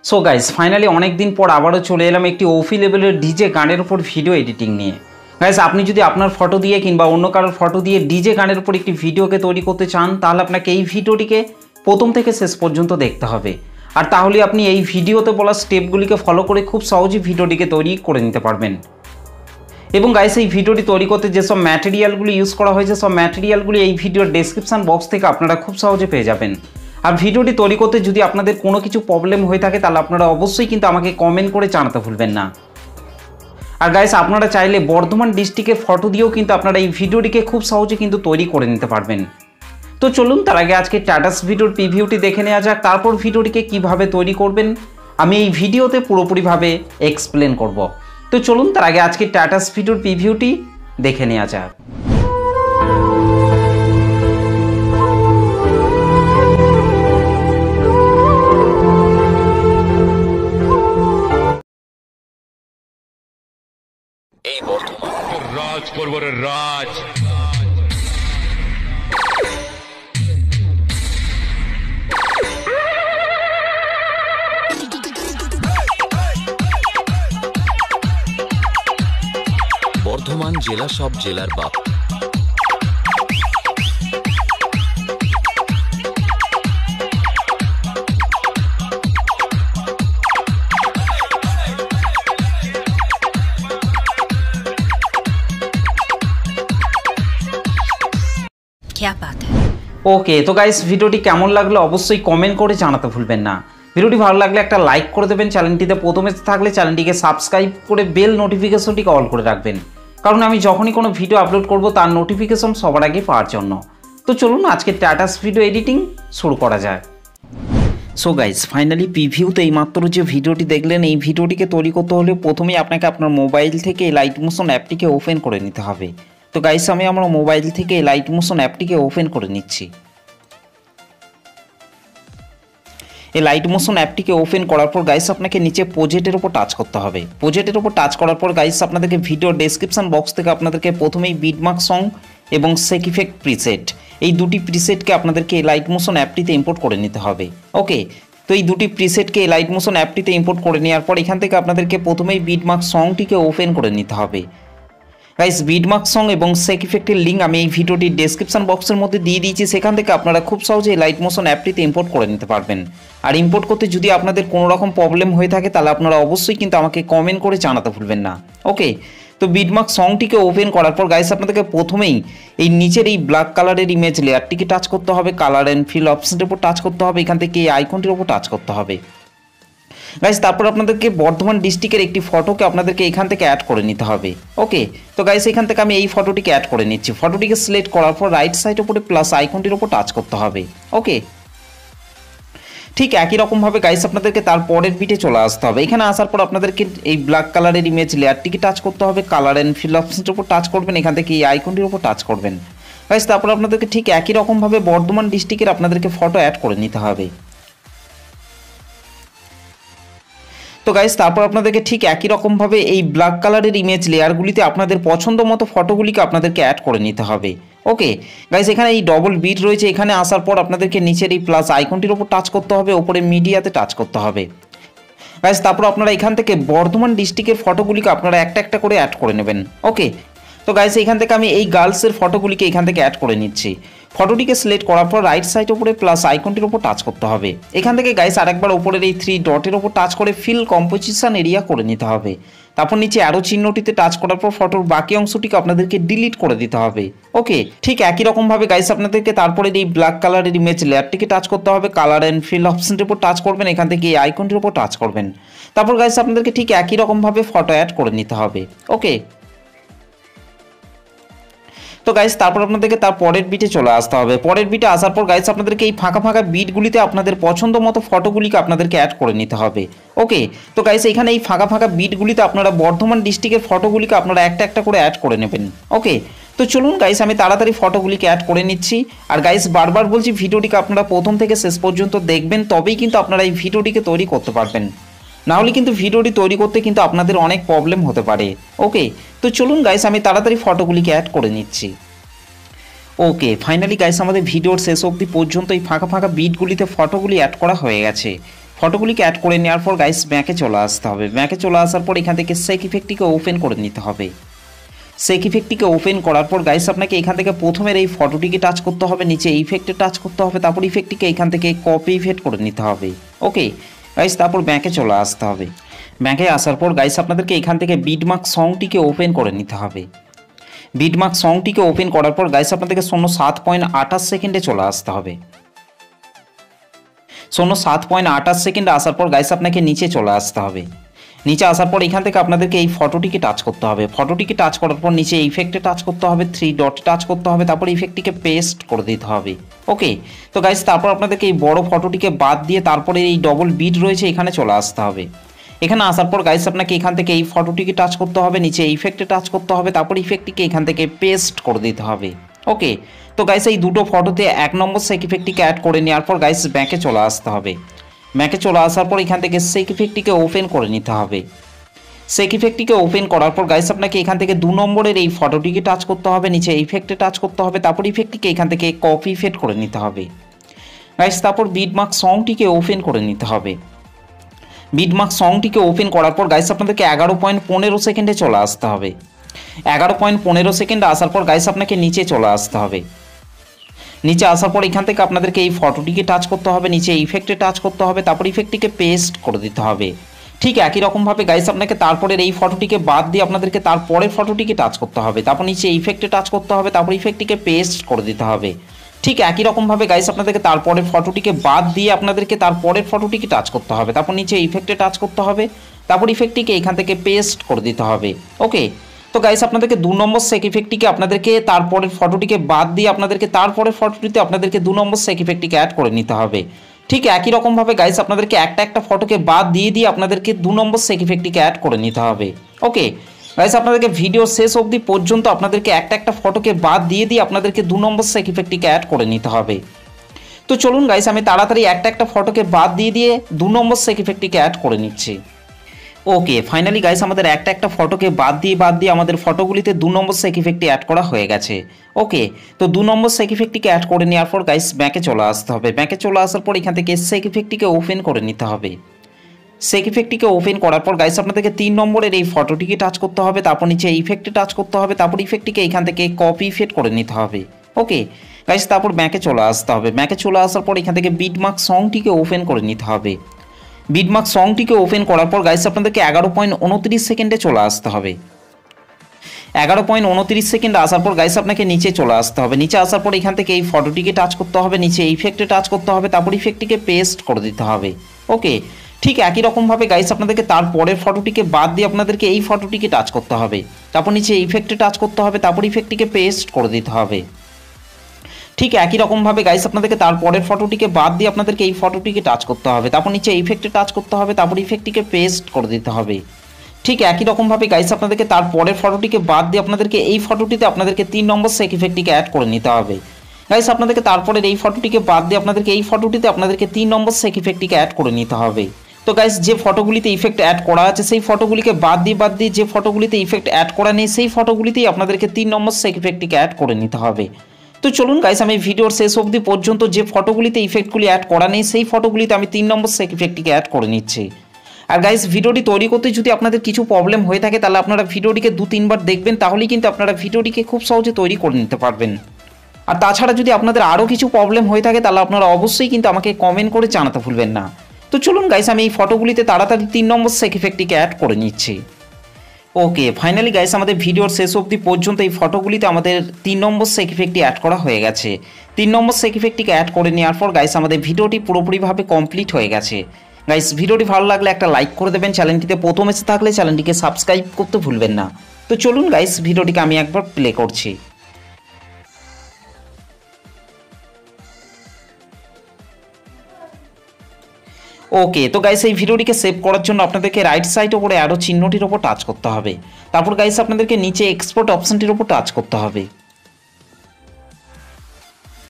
So guys finally অনেক দিন পর আবারও চলে এলাম একটি ওফি লেভেলের ডিজে গানের উপর ভিডিও এডিটিং নিয়ে। গাইস আপনি যদি আপনার ফটো দিয়ে কিংবা অন্য কারোর ফটো দিয়ে ডিজে গানের উপর একটি ভিডিওকে তৈরি করতে চান তাহলে আপনাকে এই ভিডিওটিকে প্রথম থেকে শেষ পর্যন্ত দেখতে হবে। আর তাহলে আপনি এই ভিডিওতে বলা স্টেপগুলিকে ফলো করে খুব সহজেই ভিডিওটিকে তৈরি করে নিতে পারবেন। এবং গাইস এই ভিডিওটি তৈরি করতে যেসব ম্যাটেরিয়ালগুলি ইউজ করা হয়েছে সব ম্যাটেরিয়ালগুলি এই ভিডিওর ডেসক্রিপশন বক্স থেকে আপনারা খুব সহজে পেয়ে যাবেন। আর ভিডিওটি তৈরি করতে যদি আপনাদের কোনো কিছু প্রবলেম হয়ে থাকে তাহলে আপনারা অবশ্যই কিন্তু আমাকে কমেন্ট করে জানাতে ভুলবেন না। আর গাইস আপনারা চাইলে বর্ধমান ডিস্ট্রিক্টের ফটো দিয়েও কিন্তু আপনারা এই ভিডিওটিকে খুব সহজে কিন্তু তৈরি করে নিতে পারবেন। তো চলুন তার আগে আজকে স্ট্যাটাস ভিডিওর প্রিভিউটি দেখে নেওয়া যাক, তারপর ভিডিওটিকে কিভাবে তৈরি করবেন আমি এই ভিডিওতে পুরোপুরিভাবে এক্সপ্লেন করব। তো চলুন তার আগে আজকে স্ট্যাটাস ভিডিওর প্রিভিউটি দেখে নেওয়া যাক। এই বর্ধমান রাজ করব রে রাজ। বর্ধমান জেলা সব জেলার বাপ। ওকে, তো গাইস ভিডিওটি কেমন লাগলো অবশ্যই কমেন্ট করে জানাতে ভুলবেন না। ভিডিওটি ভালো লাগলে একটা লাইক করে দেবেন, চ্যানেলটিতে প্রথমে থাকলে চ্যানেলটিকে সাবস্ক্রাইব করে বেল নোটিফিকেশনটিকে অল করে রাখবেন, কারণ আমি যখনই কোনো ভিডিও আপলোড করব তার নোটিফিকেশন সবার আগে পাওয়ার জন্য। তো চলুন আজকে স্ট্যাটাস ভিডিও এডিটিং শুরু করা যায়। সো গাইস ফাইনালি প্রিভিউতে এইমাত্র যে ভিডিওটি দেখলেন এই ভিডিওটিকে তৈরি করতে হলে প্রথমেই আপনাকে আপনার মোবাইল থেকে লাইট মোশন অ্যাপটিকে ওপেন করে নিতে হবে। তো গাইস আমি আমার মোবাইল থেকে লাইট মোশন অ্যাপটিকে ওপেন করে নিচ্ছি। এই লাইট মোশন অ্যাপটিকে ওপেন করার পর গাইস আপনাকে নিচে প্রজেক্টের উপর টাচ করতে হবে। প্রজেক্টের উপর টাচ করার পর গাইস আপনাদেরকে ভিডিও ডেসক্রিপশন বক্স থেকে আপনাদেরকে প্রথমেই বিটমার্ক সং এবং সেক ইফেক্ট প্রিসেট এই দুটি প্রিসেটকে আপনাদেরকে এই লাইট মোশন অ্যাপটিতে ইম্পোর্ট করে নিতে হবে। ওকে, তো এই দুটি প্রিসেটকে এই লাইট মোশন অ্যাপটিতে ইম্পোর্ট করে নেওয়ার পর এখান থেকে আপনাদেরকে প্রথমেই বিটমার্ক সংটিকে ওপেন করে নিতে হবে। গাইস বিটমার্ক সং এবং সেক ইফেক্টের লিঙ্ক আমি এই ভিডিওটির ডেসক্রিপশন বক্সের মধ্যে দিয়ে দিয়েছি, সেখান থেকে আপনারা খুব সহজেই লাইট মোশন অ্যাপটিতে ইম্পোর্ট করে নিতে পারবেন। আর ইম্পোর্ট করতে যদি আপনাদের কোনো রকম প্রবলেম হয়ে থাকে তাহলে আপনারা অবশ্যই কিন্তু আমাকে কমেন্ট করে জানাতে ভুলবেন না। ওকে, তো বিটমার্ক সংটিকে ওপেন করার পর গাইস আপনাদেরকে প্রথমেই এই নিচের এই ব্ল্যাক কালারের ইমেজ লেয়ারটিকে টাচ করতে হবে, কালার অ্যান্ড ফিল অপশনের উপর টাচ করতে হবে, এখান থেকে এই আইকনটির উপর টাচ করতে হবে। গাইস তারপর আপনাদেরকে বর্ধমান ডিস্ট্রিক্টের একটি ফটোকে আপনাদেরকে এখান থেকে অ্যাড করে নিতে হবে। ওকে, তো গাইস এখান থেকে আমি এই ফটোটিকে অ্যাড করে নিচ্ছি। ফটোটিকে সিলেক্ট করার পর রাইট সাইড উপরে প্লাস আইকনটির উপর টাচ করতে হবে। ওকে, ঠিক একই রকমভাবে গাইস আপনাদেরকে তার পরের বিটে চলে আসতে হবে। এখানে আসার পর আপনাদেরকে এই ব্ল্যাক কালারের ইমেজ লেয়ারটিকে টাচ করতে হবে, কালার অ্যান্ড ফিল অপশনের উপর টাচ করবেন, এখান থেকে এই আইকনটির উপর টাচ করবেন। গাইস তারপর আপনাদেরকে ঠিক একই রকমভাবে বর্ধমান ডিস্ট্রিক্টের আপনাদেরকে ফটো অ্যাড করে নিতে হবে। তো গাইস তারপর আপনাদেরকে ঠিক একই রকমভাবে এই ব্ল্যাক কালারের ইমেজ লেয়ারগুলিতে আপনাদের পছন্দ মতো ফটোগুলিকে আপনাদেরকে অ্যাড করে নিতে হবে। ওকে গাইস এখানে এই ডবল বিট রয়েছে, এখানে আসার পর আপনাদেরকে নিচের এই প্লাস আইকনটির উপর টাচ করতে হবে, ওপরে মিডিয়াতে টাচ করতে হবে। গাইস তারপর আপনারা এখান থেকে বর্ধমান ডিস্ট্রিক্টের ফটোগুলিকে আপনারা একটা একটা করে অ্যাড করে নেবেন। ওকে, তো গাইস এখান থেকে আমি এই গার্লসের ফটোগুলিকে এখান থেকে অ্যাড করে নিচ্ছি। ফটোটিকে সিলেক্ট করার পর রাইট সাইড উপরে প্লাস আইকনটির উপর টাচ করতে হবে। এখান থেকে গাইস আরেকবার উপরের এই 3 ডটের উপর টাচ করে ফিল কম্পোজিশন এরিয়া করে নিতে হবে। তারপর নিচে অ্যারো চিহ্নটিতে টাচ করার পর ফটোর বাকি অংশটিকে আপনাদেরকে ডিলিট করে দিতে হবে। ওকে, ঠিক একই রকমভাবে গাইস আপনাদেরকে তারপরে এই ব্ল্যাক কালারের ইমেজ লেয়ারটিকে টাচ করতে হবে, কালার অ্যান্ড ফিল অপশনটির উপর টাচ করবেন, এখান থেকে এই আইকনটির উপর টাচ করবেন। তারপর গাইস আপনাদেরকে ঠিক একই রকমভাবে ফটো অ্যাড করে নিতে হবে। ওকে, তো গাইস তারপর আপনাদেরকে তার পরের বিটে চলে আসতে হবে। পরের বিটে আসার পর গাইস আপনাদেরকে এই ফাঁকা ফাঁকা বিটগুলিতে আপনাদের পছন্দ মতো ফটোগুলিকে আপনাদেরকে অ্যাড করে নিতে হবে। ওকে, তো গাইস এখানে এই ফাঁকা ফাঁকা বিটগুলিতে আপনারা বর্ধমান ডিস্ট্রিক্টের ফটোগুলিকে আপনারা একটা একটা করে অ্যাড করে নেবেন। ওকে, তো চলুন গাইস আমি তাড়াতাড়ি ফটোগুলিকে অ্যাড করে নিচ্ছি। আর গাইস বারবার বলছি ভিডিওটিকে আপনারা প্রথম থেকে শেষ পর্যন্ত দেখবেন, তবেই কিন্তু আপনারা এই ভিডিওটিকে তৈরি করতে পারবেন, না হলে কিন্তু ভিডিওটি তৈরি করতে কিন্তু আপনাদের অনেক প্রবলেম হতে পারে। ওকে, তো চলুন গাইস আমি তাড়াতাড়ি ফটোগুলিকে অ্যাড করে নিচ্ছি। ওকে ফাইনালি গাইস আমাদের ভিডিওর শেষ অবধি পর্যন্ত এই ফাঁকা ফাঁকা বিটগুলিতে ফটোগুলি অ্যাড করা হয়ে গেছে। ফটোগুলিকে অ্যাড করে নেওয়ার পর গাইস ব্যাকে চলে আসতে হবে। ব্যাকে চলে আসার পর এখান থেকে সেক ইফেক্টটিকে ওপেন করে নিতে হবে। সেক ইফেক্টটিকে ওপেন করার পর গাইস আপনাকে এখান থেকে প্রথমের এই ফটোটিকে টাচ করতে হবে, নিচে ইফেক্টে টাচ করতে হবে, তারপর ইফেক্টটিকে এখান থেকে কপি ইফেক্ট করে নিতে হবে। ওকে গাইস, তারপর ব্যাকে চলে আসতে হবে। ব্যাকে আসার পর গাইস আপনাদেরকে এখান থেকে বিটমার্ক সংটিকে ওপেন করে নিতে হবে। বিটমার্ক সংটিকে ওপেন করার পর গাইস আপনাদেরকে 07.28 সেকেন্ডে চলে আসতে হবে। 07.28 সেকেন্ডে আসার পর গাইস আপনাকে নিচে চলে আসতে হবে। নিচে আসার পর এখান থেকে আপনাদেরকে এই ফটোটিকে টাচ করতে হবে। ফটোটিকে টাচ করার পর নিচে ইফেক্টে টাচ করতে হবে, 3 ডট টাচ করতে হবে, তারপর ইফেক্টটিকে পেস্ট করে দিতে হবে। ওকে, তো গাইস তারপর আপনাদেরকে এই বড় ফটোটিকে বাদ দিয়ে তারপরে এই ডবল বিট রয়েছে এখানে চলে আসতে হবে। এখানে আসার পর গাইস আপনাকে এখান থেকে এই ফটোটিকে টাচ করতে হবে, নিচে ইফেক্টে টাচ করতে হবে, তারপর ইফেক্টটিকে এখান থেকে পেস্ট করে দিতে হবে। ওকে, তো গাইস এই দুটো ফটোতে 1 নম্বর সেক ইফেক্টটিকে অ্যাড করে নেওয়ার পর গাইস ব্যাকে চলে আসতে হবে। ব্যাকে চলে আসার পর এখান থেকে সেক ইফেক্টটিকে ওপেন করে নিতে হবে। সেক ইফেক্টটিকে ওপেন করার পর গাইস আপনাকে এখান থেকে 2 নম্বরের এই ফটোটিকে টাচ করতে হবে, নিচে ইফেক্টে টাচ করতে হবে, তারপর ইফেক্টটিকে এখান থেকে কপি ইফেক্ট করে নিতে হবে। গাইস তারপর বিটমার্ক সংটিকে ওপেন করে নিতে হবে। বিটমার্ক সংটিকে ওপেন করার পর গাইস আপনাদেরকে 11.15 সেকেন্ডে চলে আসতে হবে। 11.15 সেকেন্ডে আসার পর গাইস আপনাকে নিচে চলে আসতে হবে। নিচে আসার পর এখান থেকে আপনাদেরকে এই ফটোটিকে টাচ করতে হবে, নিচে ইফেক্টে টাচ করতে হবে, তারপর ইফেক্টটিকে পেস্ট করে দিতে হবে। ঠিক একই রকমভাবে গাইস আপনাকে তারপরের এই ফটোটিকে বাদ দিয়ে আপনাদেরকে তারপরের ফটোটিকে টাচ করতে হবে, তারপর নিচে ইফেক্টে টাচ করতে হবে, তারপর ইফেক্টটিকে পেস্ট করে দিতে হবে। ঠিক একই রকমভাবে গাইস আপনাদেরকে তারপরের ফটোটিকে বাদ দিয়ে আপনাদেরকে তারপরের ফটোটিকে টাচ করতে হবে, তারপর নিচে ইফেক্টে টাচ করতে হবে, তারপর ইফেক্টটিকে এখান থেকে পেস্ট করে দিতে হবে। ওকে, তো গাইস আপনাদেরকে 2 নম্বর সেক ইফেক্টটিকে আপনাদেরকে তারপরের ফটোটিকে বাদ দিয়ে আপনাদেরকে তারপরের ফটোটিতে আপনাদেরকে 2 নম্বর সেক ইফেক্টটিকে অ্যাড করে নিতে হবে। ঠিক একই রকমভাবে গাইস আপনাদেরকে একটা ফটোকে বাদ দিয়ে আপনাদেরকে 2 নম্বর সেক ইফেক্টটিকে অ্যাড করে নিতে হবে। ওকে গাইস, আপনাদেরকে ভিডিও শেষ অবধি পর্যন্ত আপনাদেরকে একটা ফটোকে বাদ দিয়ে আপনাদেরকে 2 নম্বর সেক ইফেক্টটিকে অ্যাড করে নিতে হবে। তো চলুন গাইস আমি তাড়াতাড়ি একটা ফটোকে বাদ দিয়ে 2 নম্বর সেক ইফেক্টটিকে অ্যাড করে নিচ্ছি। ওকে, ফাইনালি গাইস আমাদের একটা ফটোকে বাদ দিয়ে আমাদের ফটোগুলিতে 2 নম্বর সেক ইফেক্টটি অ্যাড করা হয়ে গেছে। ওকে, তো 2 নম্বর সেক ইফেক্টটিকে অ্যাড করে নেওয়ার পর গাইস ব্যাকে চলে আসতে হবে। ব্যাকে চলে আসার পর এখান থেকে সেক ইফেক্টটিকে ওপেন করে নিতে হবে। সেক ইফেক্টটিকে ওপেন করার পর গাইস আপনাদেরকে 3 নম্বরের এই ফটোটিকে টাচ করতে হবে, তারপর নিচে ইফেক্টে টাচ করতে হবে, তারপর ইফেক্টটিকে এখান থেকে কপি ইফেক্ট করে নিতে হবে। ওকে গাইস, তারপর ব্যাকে চলে আসতে হবে। ব্যাকে চলে আসার পর এখান থেকে বিটমার্ক সংটিকে ওপেন করে নিতে হবে। বিটমার্ক সংটিকে ওপেন করার পর গাইস আপনাদেরকে 11.29 সেকেন্ডে চলে আসতে হবে। 11.29 সেকেন্ডে আসার পর গাইস আপনাকে নিচে চলে আসতে হবে। নিচে আসার পর এখান থেকে এই ফটোটিকে টাচ করতে হবে, নিচে ইফেক্টে টাচ করতে হবে, তারপর ইফেক্টটিকে পেস্ট করে দিতে হবে। ওকে, ঠিক একই রকমভাবে গাইস আপনাদেরকে তারপরের ফটোটিকে বাদ দিয়ে আপনাদেরকে এই ফটোটিকে টাচ করতে হবে, তারপর নিচে ইফেক্টে টাচ করতে হবে, তারপর ইফেক্টটিকে পেস্ট করে দিতে হবে। ঠিক একই রকমভাবে গাইস আপনাদেরকে তারপরের ফটোটিকে বাদ দিয়ে আপনাদেরকে এই ফটোটিকে টাচ করতে হবে, তারপর নিচে ইফেক্টে টাচ করতে হবে, তারপর ইফেক্টটিকে পেস্ট করে দিতে হবে। ঠিক একই রকমভাবে গাইস আপনাদেরকে তারপরের ফটোটিকে বাদ দিয়ে আপনাদেরকে এই ফটোটিতে আপনাদেরকে 3 নম্বর সেক ইফেক্টটিকে অ্যাড করে নিতে হবে। গাইস আপনাদেরকে তারপরের এই ফটোটিকে বাদ দিয়ে আপনাদেরকে এই ফটোটিতে আপনাদেরকে 3 নম্বর সেক ইফেক্টটিকে অ্যাড করে নিতে হবে। তো গাইস যে ফটোগুলিতে ইফেক্ট অ্যাড করা আছে সেই ফটোগুলিকে বাদ দিয়ে যে ফটোগুলিতে ইফেক্ট অ্যাড করা নেই সেই ফটোগুলিতেই আপনাদেরকে 3 নম্বর সেক ইফেক্টটিকে অ্যাড করে নিতে হবে। তো চলুন গাইস আমি ভিডিওর শেষ অবধি পর্যন্ত যে ফটোগুলিতে ইফেক্টগুলি অ্যাড করা নেই সেই ফটোগুলিতে আমি 3 নম্বর সেক ইফেক্টটিকে অ্যাড করে নিচ্ছি। আর গাইস ভিডিওটি তৈরি করতে যদি আপনাদের কিছু প্রবলেম হয়ে থাকে তাহলে আপনারা ভিডিওটিকে 2-3 বার দেখবেন, তাহলেই কিন্তু আপনারা ভিডিওটিকে খুব সহজে তৈরি করে নিতে পারবেন। আর তাছাড়া যদি আপনাদের আরও কিছু প্রবলেম হয়ে থাকে তাহলে আপনারা অবশ্যই কিন্তু আমাকে কমেন্ট করে জানাতে ভুলবেন না। তো চলুন গাইস আমি এই ফটোগুলিতে তাড়াতাড়ি 3 নম্বর সেক ইফেক্টটিকে অ্যাড করে নিচ্ছি। ওকে, ফাইনালি গাইস আমাদের ভিডিওর শেষ অবধি পর্যন্ত এই ফটোগুলিতে আমাদের 3 নম্বর সেক ইফেক্টটি অ্যাড করা হয়ে গেছে। 3 নম্বর সেক ইফেক্টটিকে অ্যাড করে নেওয়ার পর গাইস আমাদের ভিডিওটি পুরোপুরিভাবে কমপ্লিট হয়ে গেছে। গাইস ভিডিওটি ভালো লাগলে একটা লাইক করে দেবেন, চ্যানেলটিতে প্রথম এসে থাকলে চ্যানেলটিকে সাবস্ক্রাইব করতে ভুলবেন না। তো চলুন গাইস ভিডিওটিকে আমি একবার প্লে করছি। ওকে, তো গাইস এই ভিডিওটিকে সেভ করার জন্য আপনাদেরকে রাইট সাইড ওপরে অ্যারো চিহ্নটির ওপর টাচ করতে হবে, তারপর গাইস আপনাদেরকে নিচে এক্সপোর্ট অপশনটির ওপর টাচ করতে হবে।